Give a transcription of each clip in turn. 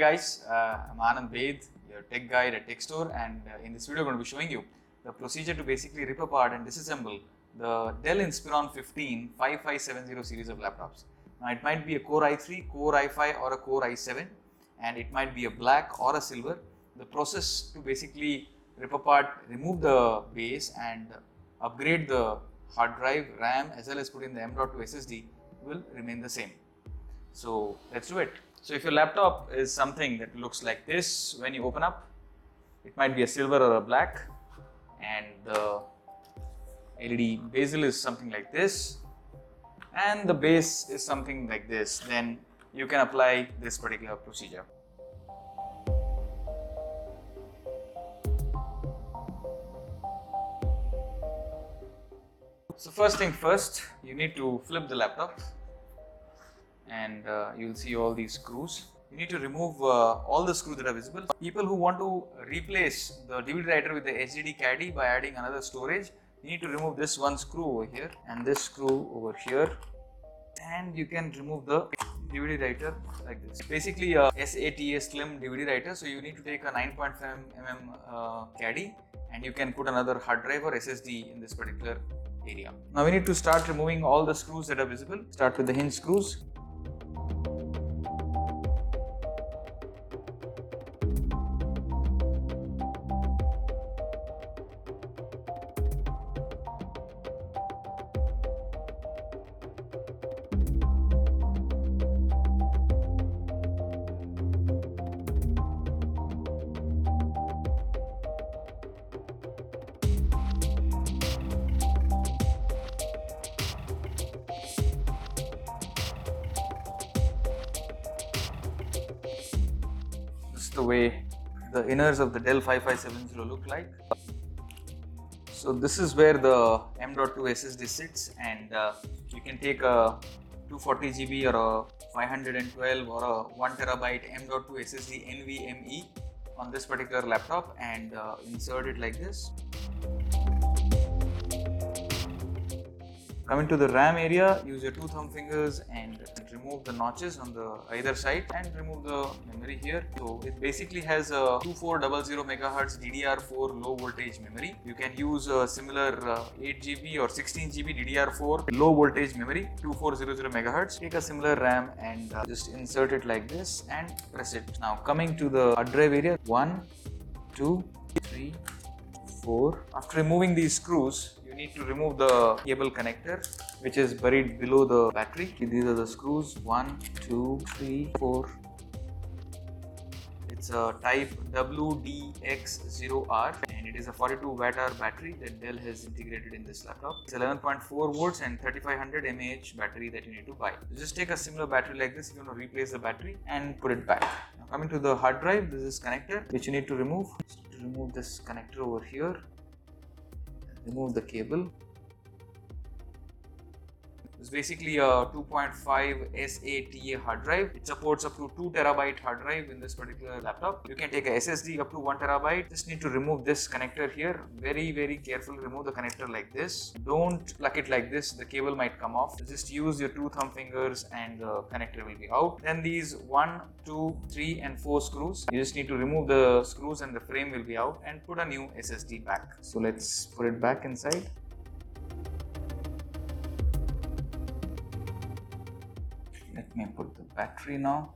guys, I'm Anand Ved, your tech guide at TechStore, and in this video I'm going to be showing you the procedure to basically rip apart and disassemble the Dell Inspiron 15 5570 series of laptops. Now it might be a Core i3, Core i5 or a Core i7, and it might be a black or a silver. The process to basically rip apart, remove the base and upgrade the hard drive, RAM as well as put in the M.2 SSD will remain the same. So let's do it. So if your laptop is something that looks like this when you open up, it might be a silver or a black, and the LED bezel is something like this, and the base is something like this, then you can apply this particular procedure. So first thing first, you need to flip the laptop, and you'll see all these screws. You need to remove all the screws that are visible. People who want to replace the DVD writer with the HDD caddy by adding another storage, you need to remove this one screw over here and this screw over here, and you can remove the DVD writer like this. Basically a SATA slim DVD writer, so you need to take a 9.5 mm caddy, and you can put another hard drive or SSD in this particular area. Now we need to start removing all the screws that are visible. Start with the hinge screws. The way the inners of the Dell 5570 look like. So this is where the M.2 SSD sits, and you can take a 240 GB or a 512 or a 1 TB M.2 SSD NVMe on this particular laptop and insert it like this. Coming to the RAM area, use your two thumb fingers and remove the notches on the either side and remove the memory here. So it basically has a 2400 MHz DDR4 low voltage memory. You can use a similar 8 GB or 16 GB DDR4 low voltage memory, 2400 MHz. Take a similar RAM and just insert it like this and press it. Now coming to the hard drive area, 1, 2, 3, 4. After removing these screws, you need to remove the cable connector which is buried below the battery. These are the screws, 1, 2, 3, 4. It's a type WDX0R and it is a 42 Watt-hour battery that Dell has integrated in this laptop. It's 11.4 volts and 3500 mAh battery that you need to buy. So just take a similar battery like this if you want to replace the battery and put it back. Now coming to the hard drive, this is connector which you need to remove. Just remove this connector over here. Remove the cable. It's basically a 2.5 SATA hard drive. It supports up to 2 TB hard drive in this particular laptop. You can take a SSD up to 1 TB. Just need to remove this connector here. Very carefully remove the connector like this. Don't plug it like this, the cable might come off. Just use your two thumb fingers and the connector will be out. Then these 1, 2, 3 and 4 screws. You just need to remove the screws and the frame will be out and put a new SSD back. So let's put it back inside. Let me put the battery now.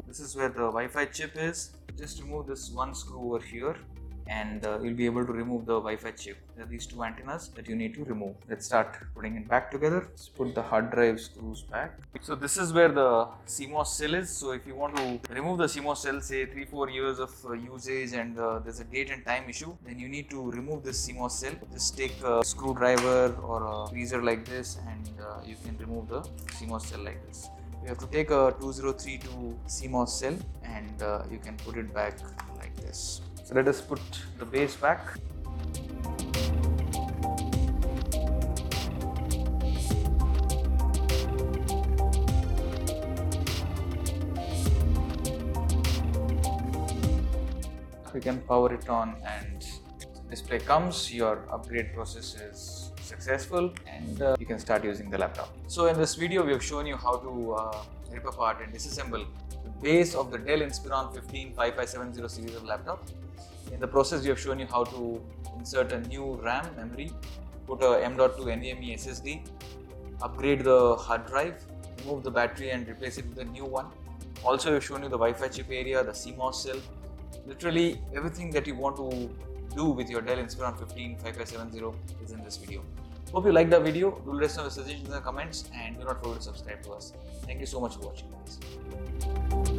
This is where the Wi-Fi chip is. Just remove this one screw over here and you'll be able to remove the Wi-Fi chip. There are these two antennas that you need to remove. Let's start putting it back together. Let's put the hard drive screws back. So this is where the CMOS cell is. So if you want to remove the CMOS cell, say 3-4 years of usage and there's a date and time issue, then you need to remove this CMOS cell. Just take a screwdriver or a tweezer like this and you can remove the CMOS cell like this. You have to take a 2032 CMOS cell and you can put it back like this. So let us put the base back. We can power it on and display comes, your upgrade process is successful and you can start using the laptop. So in this video we have shown you how to rip apart and disassemble the base of the Dell Inspiron 15 5570 series of laptop. In the process, we have shown you how to insert a new RAM memory, put a M.2 NVMe SSD, upgrade the hard drive, remove the battery and replace it with a new one. Also, we have shown you the Wi-Fi chip area, the CMOS cell, literally everything that you want to do with your Dell Inspiron 15 5570 is in this video. Hope you liked the video. Do let us know your suggestions in the comments and do not forget to subscribe to us. Thank you so much for watching, guys.